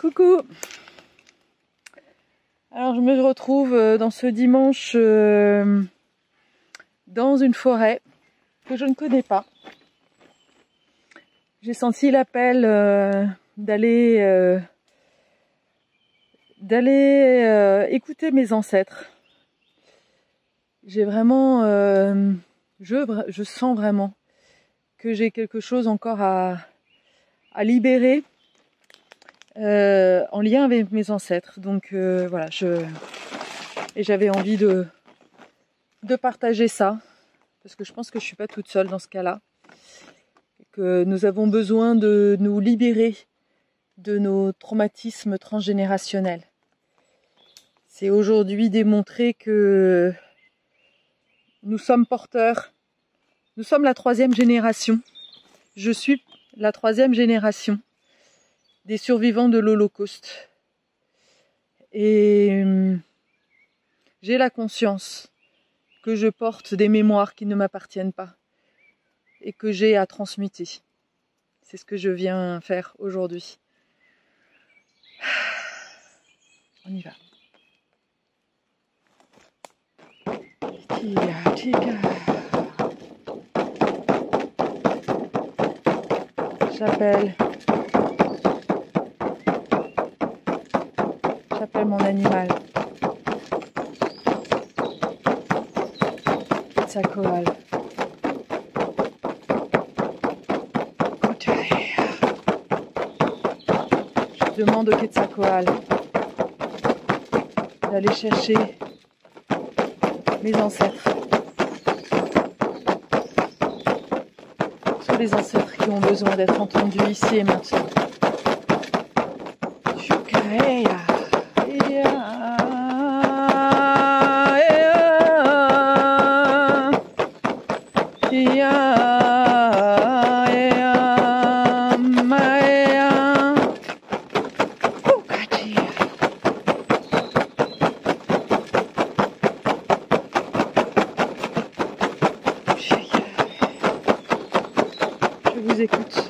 Coucou. Alors je me retrouve dans ce dimanche dans une forêt que je ne connais pas. J'ai senti l'appel d'aller écouter mes ancêtres. J'ai vraiment, je sens vraiment que j'ai quelque chose encore à libérer en lien avec mes ancêtres. Donc voilà, j'avais envie de partager ça, parce que je pense que je suis pas toute seule dans ce cas-là, et que nous avons besoin de nous libérer de nos traumatismes transgénérationnels. C'est aujourd'hui démontré que nous sommes porteurs, nous sommes la 3e génération, je suis la 3e génération des survivants de l'Holocauste. Et j'ai la conscience que je porte des mémoires qui ne m'appartiennent pas et que j'ai à transmuter. C'est ce que je viens faire aujourd'hui. On y va. J'appelle mon animal. Quetzalcoatl. Je demande au Quetzalcoatl d'aller chercher mes ancêtres. Tous les ancêtres qui ont besoin d'être entendus ici et maintenant. Je vous écoute.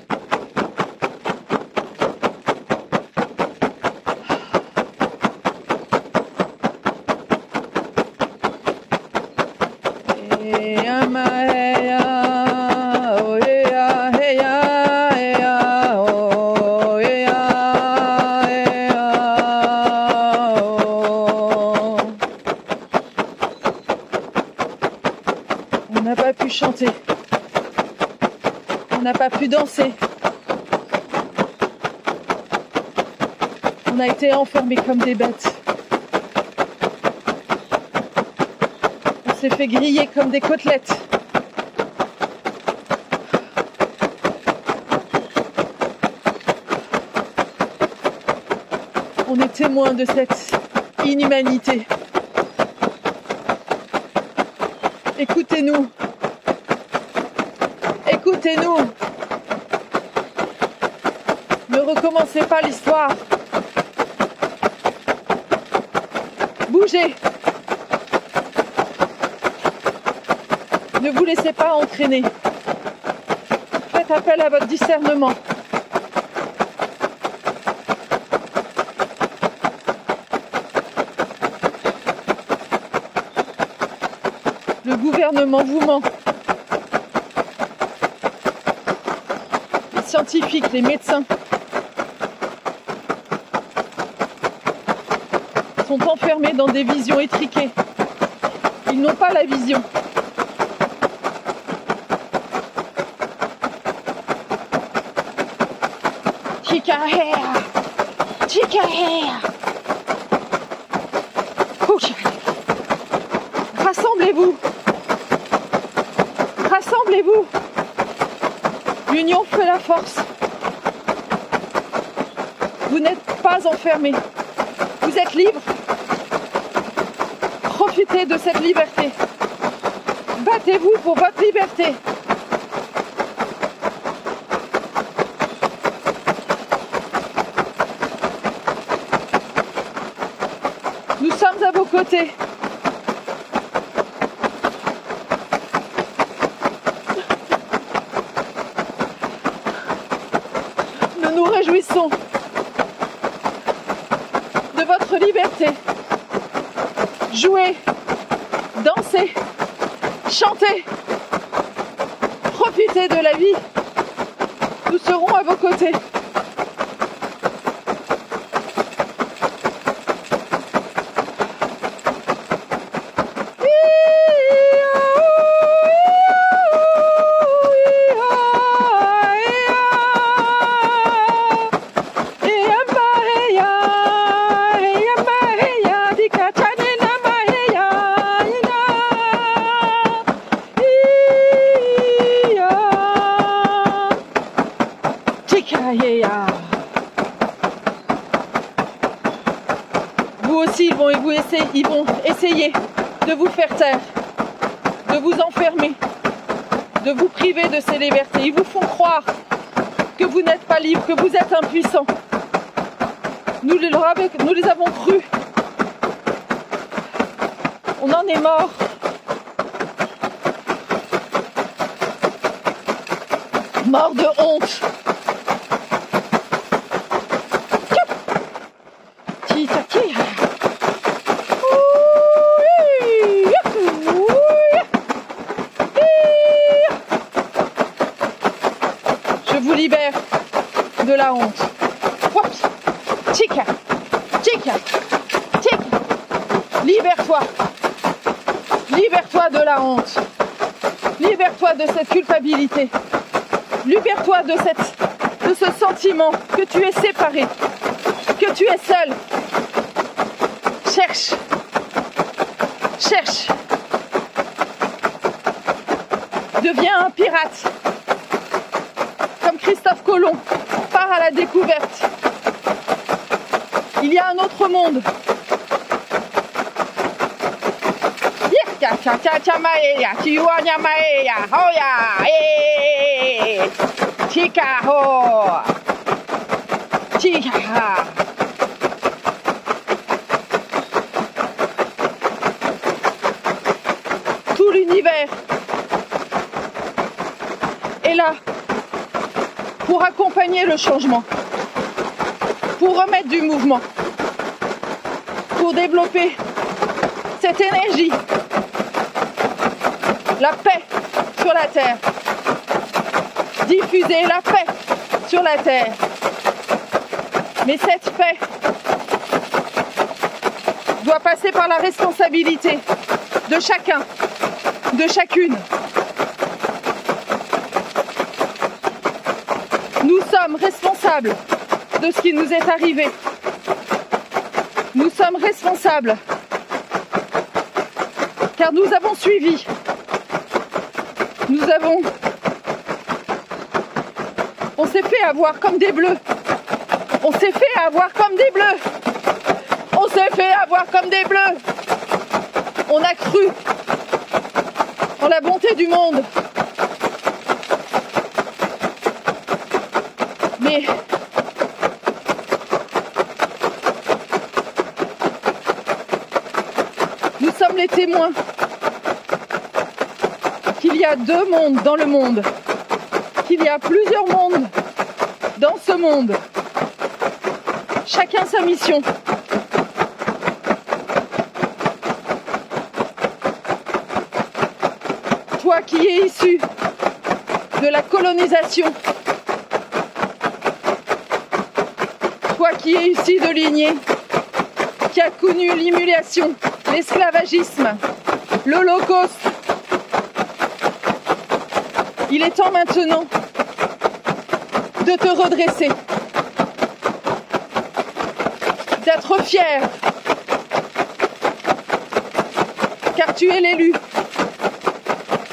On n'a pas pu chanter. On n'a pas pu danser. On a été enfermés comme des bêtes. On s'est fait griller comme des côtelettes. On est témoin de cette inhumanité. Écoutez-nous. Écoutez-nous. Ne recommencez pas l'histoire. Bougez. Ne vous laissez pas entraîner. Faites appel à votre discernement. Le gouvernement vous ment. Les scientifiques, les médecins sont enfermés dans des visions étriquées. Ils n'ont pas la vision. Chikahea, Chikahea. Rassemblez-vous. Rassemblez-vous. L'union fait la force. Vous n'êtes pas enfermés. Vous êtes libres. Profitez de cette liberté. Battez-vous pour votre liberté. Nous sommes à vos côtés. Nous nous réjouissons votre liberté. Jouez, dansez, chantez, profitez de la vie. Nous serons à vos côtés. Vous aussi, ils vont essayer de vous faire taire, de vous enfermer, de vous priver de ces libertés. Ils vous font croire que vous n'êtes pas libre, que vous êtes impuissant. Nous les avons cru. On en est mort. Mort de honte. Je vous libère de la honte. Chica, chica, chica. Libère-toi. Libère-toi de la honte. Libère-toi de cette culpabilité. Libère-toi de ce sentiment que tu es séparé, que tu es seul. Cherche. Cherche. Deviens un pirate. Comme Christophe Colomb, pars à la découverte. Il y a un autre monde. Tout l'univers est là pour accompagner le changement, pour remettre du mouvement, pour développer cette énergie, la paix sur la terre, diffuser la paix sur la terre. Mais cette paix doit passer par la responsabilité de chacun, de chacune. Nous sommes responsables de ce qui nous est arrivé. Nous sommes responsables car nous avons suivi. On s'est fait avoir comme des bleus. On s'est fait avoir comme des bleus. On s'est fait avoir comme des bleus. On a cru en la bonté du monde. Mais nous sommes les témoins qu'il y a deux mondes dans le monde, qu'il y a plusieurs mondes dans ce monde. Chacun sa mission. Toi qui es issu de la colonisation, toi qui es issu de lignée, qui a connu l'humiliation, l'esclavagisme, l'Holocauste, il est temps maintenant de te redresser, d'être fier, car tu es l'élu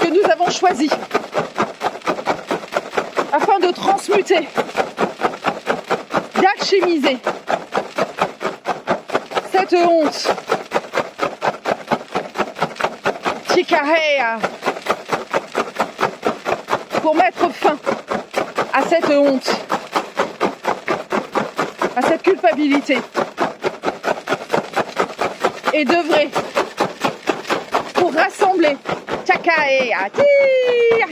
que nous avons choisi afin de transmuter, d'alchimiser cette honte. Chikahea, pour mettre fin à cette honte, à cette culpabilité, et d'œuvrer pour rassembler Chakaea, Tia,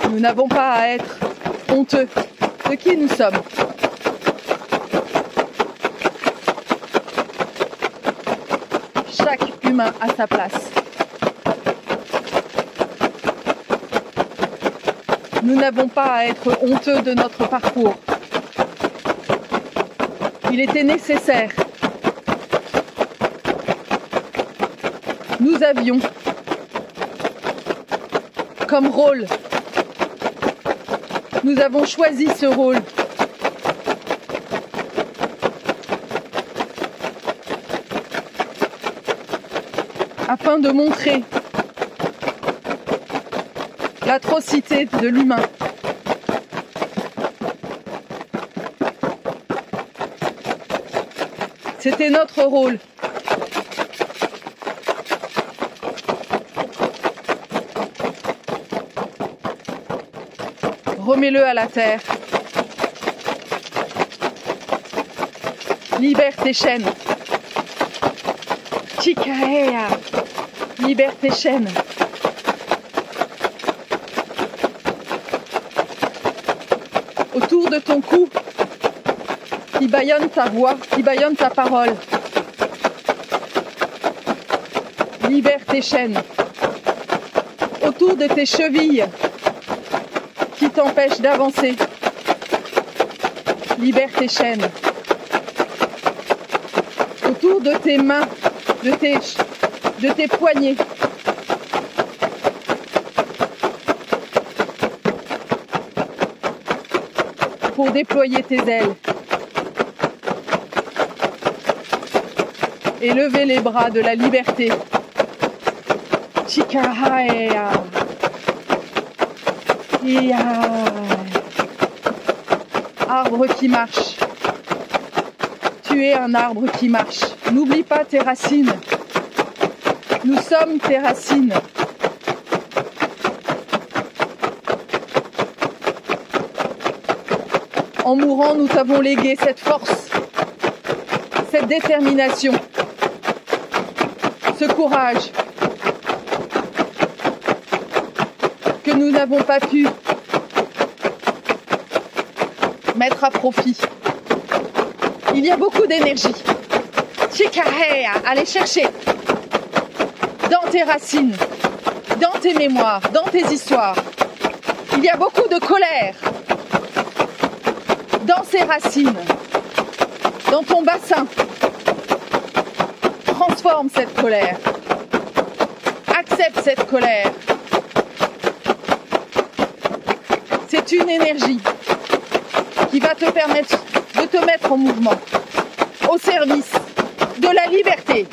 Nous n'avons pas à être honteux de qui nous sommes. Chaque humain a sa place. Nous n'avons pas à être honteux de notre parcours. Il était nécessaire. Nous avions comme rôle, nous avons choisi ce rôle. Afin de montrer l'atrocité de l'humain. C'était notre rôle. Remets-le à la terre. Libère tes chaînes. Chikaea. Libère tes chaînes. Autour de ton cou, qui bâillonne ta voix, qui bâillonne ta parole. Libère tes chaînes. Autour de tes chevilles, qui t'empêchent d'avancer. Libère tes chaînes. Autour de tes mains, de tes poignets. Pour déployer tes ailes. Et lever les bras de la liberté. Chikahaea. Arbre qui marche. Tu es un arbre qui marche. N'oublie pas tes racines. Nous sommes tes racines. En mourant, nous t'avons légué cette force, cette détermination, ce courage que nous n'avons pas pu mettre à profit. Il y a beaucoup d'énergie. Chikahea, allez chercher dans tes racines, dans tes mémoires, dans tes histoires. Il y a beaucoup de colère dans ces racines, dans ton bassin. Transforme cette colère. Accepte cette colère. C'est une énergie qui va te permettre de te mettre en mouvement au service de la liberté.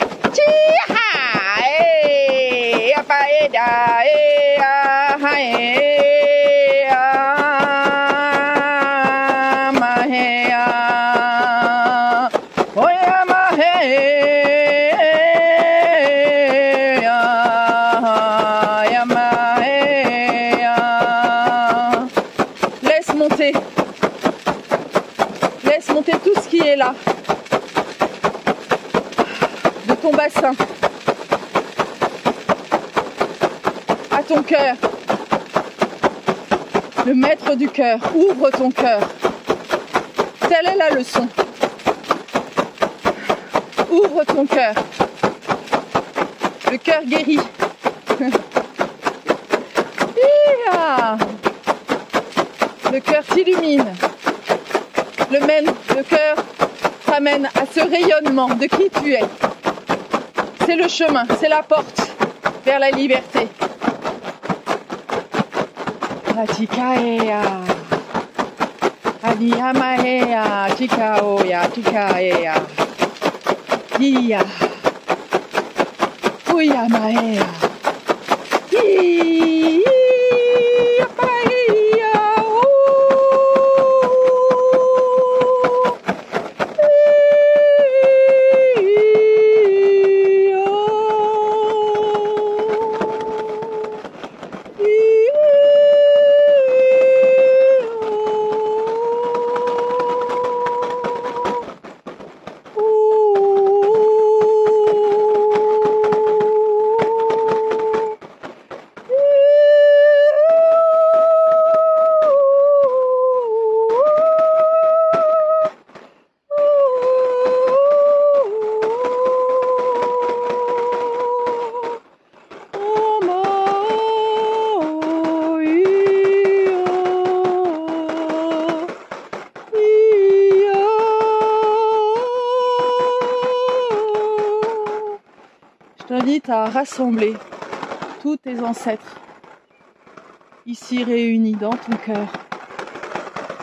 Laisse monter tout ce qui est là, de ton bassin, à ton cœur. Le maître du cœur, ouvre ton cœur. Telle est la leçon. Ouvre ton cœur. Le cœur guérit. Le cœur t'illumine. Le cœur t'amène à ce rayonnement de qui tu es. C'est le chemin, c'est la porte vers la liberté. Chikaea. Aniyamaea. Chikaoya. Chikaea. Iya. Uyamaea. à rassembler tous tes ancêtres ici réunis dans ton cœur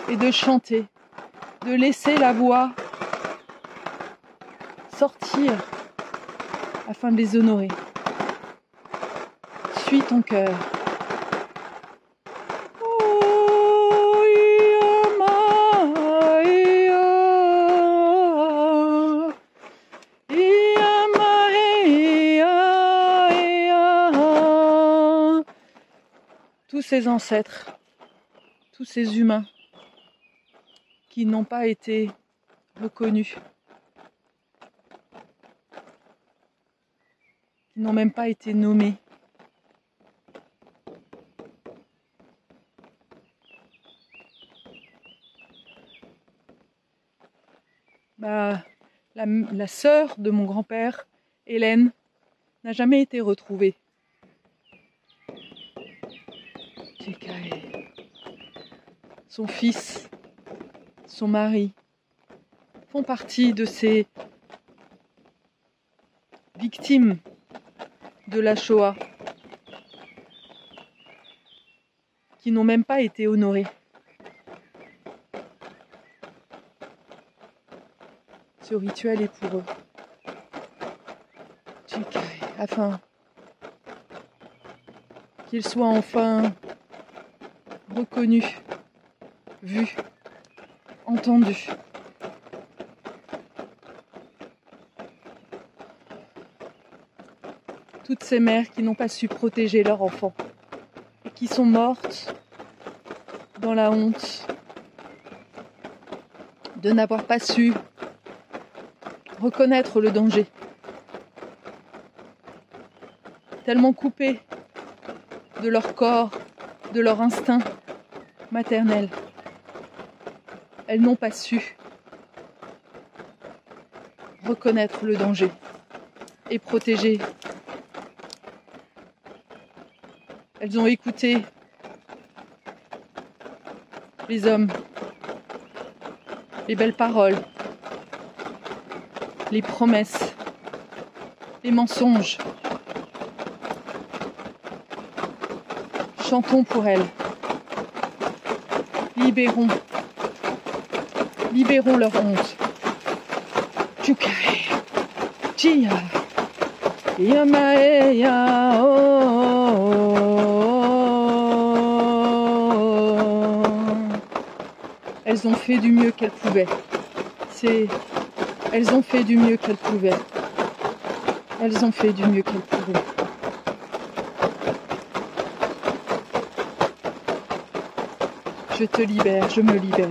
et de chanter, de laisser la voix sortir afin de les honorer. Suis ton cœur. Tous ces ancêtres, tous ces humains qui n'ont pas été reconnus, qui n'ont même pas été nommés. La sœur de mon grand-père, Hélène, n'a jamais été retrouvée. Son fils, son mari, font partie de ces victimes de la Shoah qui n'ont même pas été honorées. Ce rituel est pour eux. Afin qu'ils soient enfin reconnus, vus, entendus. Toutes ces mères qui n'ont pas su protéger leurs enfants et qui sont mortes dans la honte de n'avoir pas su reconnaître le danger. Tellement coupées de leur corps, de leur instinct maternel. Elles n'ont pas su reconnaître le danger et protéger. Elles ont écouté les hommes, les belles paroles, les promesses, les mensonges. Chantons pour elles. Libérons leur honte. Chukai, Chia, Yamaeya, Elles ont fait du mieux qu'elles pouvaient. Elles ont fait du mieux qu'elles pouvaient. Elles ont fait du mieux qu'elles pouvaient. Je te libère, je me libère.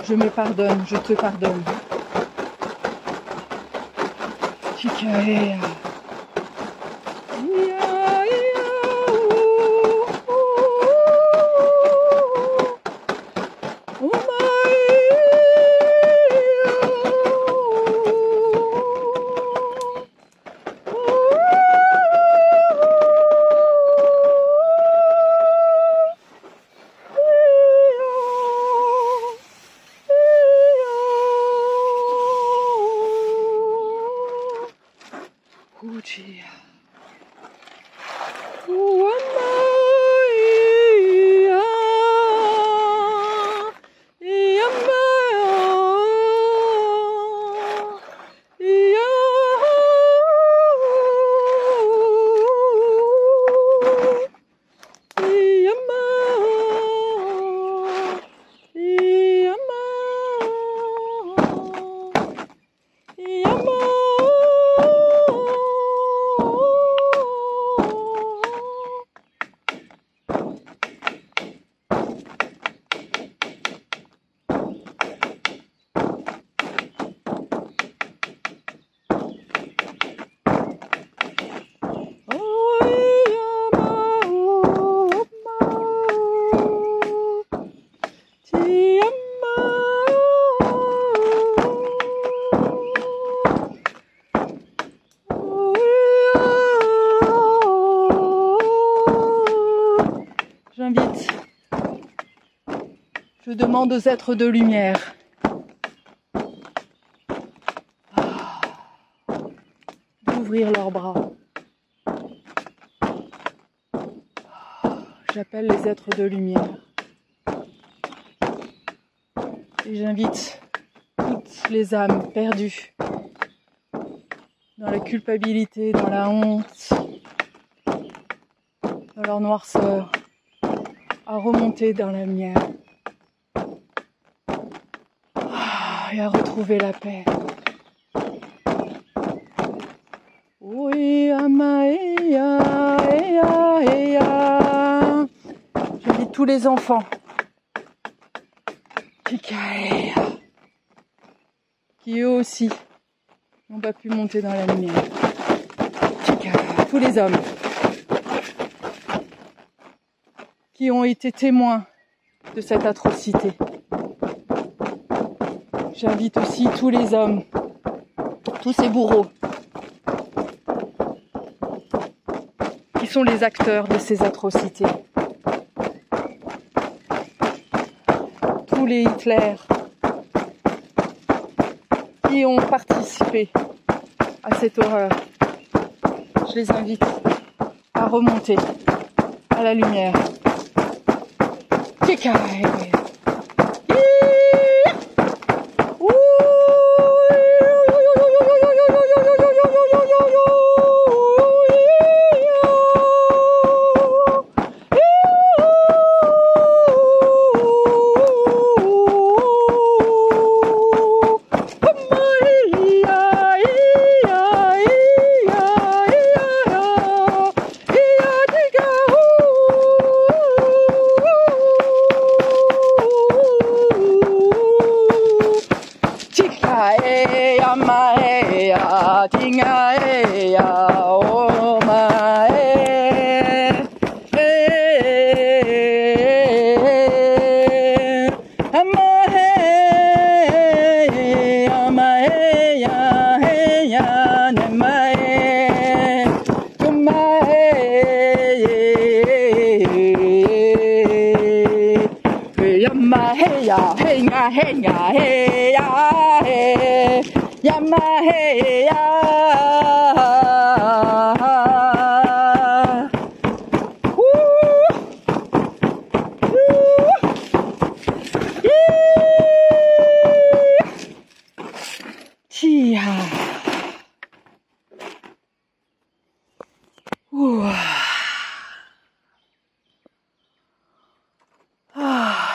Je me pardonne, je te pardonne. Chikaea. Je demande aux êtres de lumière ouvrir leurs bras. J'appelle les êtres de lumière. Et j'invite toutes les âmes perdues dans la culpabilité, dans la honte, dans leur noirceur, à remonter dans la lumière et à retrouver la paix. Oui, amaïa, eya, eya. J'invite tous les enfants qui eux aussi n'ont pas pu monter dans la lumière. Tous les hommes qui ont été témoins de cette atrocité. J'invite aussi tous les hommes, tous ces bourreaux, qui sont les acteurs de ces atrocités. Tous les Hitler qui ont participé à cette horreur. Je les invite à remonter à la lumière.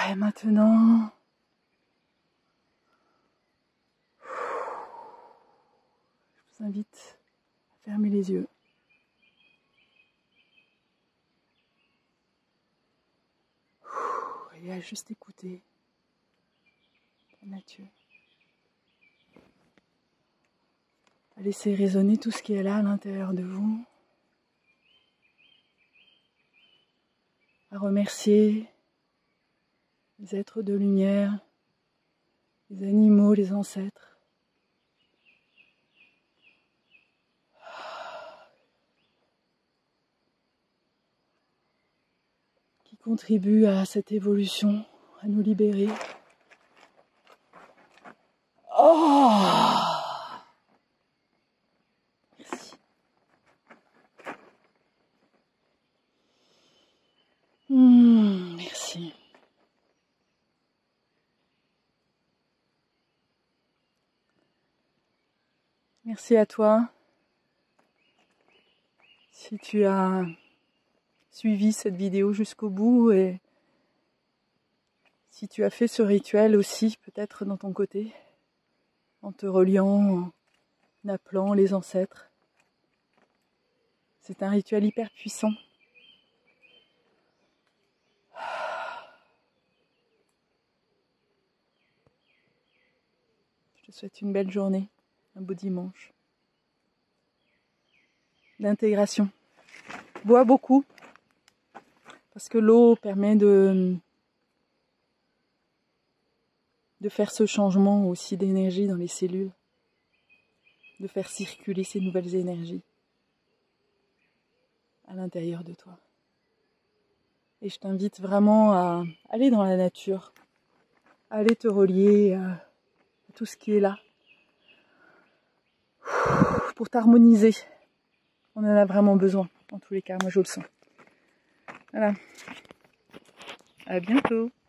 Et maintenant, je vous invite à fermer les yeux. Et à juste écouter la nature. À laisser résonner tout ce qui est là à l'intérieur de vous. À remercier les êtres de lumière, les animaux, les ancêtres. Qui contribuent à cette évolution, à nous libérer. Oh! Merci. Merci. Merci à toi. Si tu as suivi cette vidéo jusqu'au bout et si tu as fait ce rituel aussi, peut-être dans ton côté, en te reliant, en appelant les ancêtres. C'est un rituel hyper puissant. Je te souhaite une belle journée, un beau dimanche. D'intégration. Bois beaucoup, parce que l'eau permet de faire ce changement aussi d'énergie dans les cellules, de faire circuler ces nouvelles énergies à l'intérieur de toi. Et je t'invite vraiment à aller dans la nature, à aller te relier à tout ce qui est là, pour t'harmoniser On en a vraiment besoin, en tous les cas, moi je le sens. Voilà. À bientôt.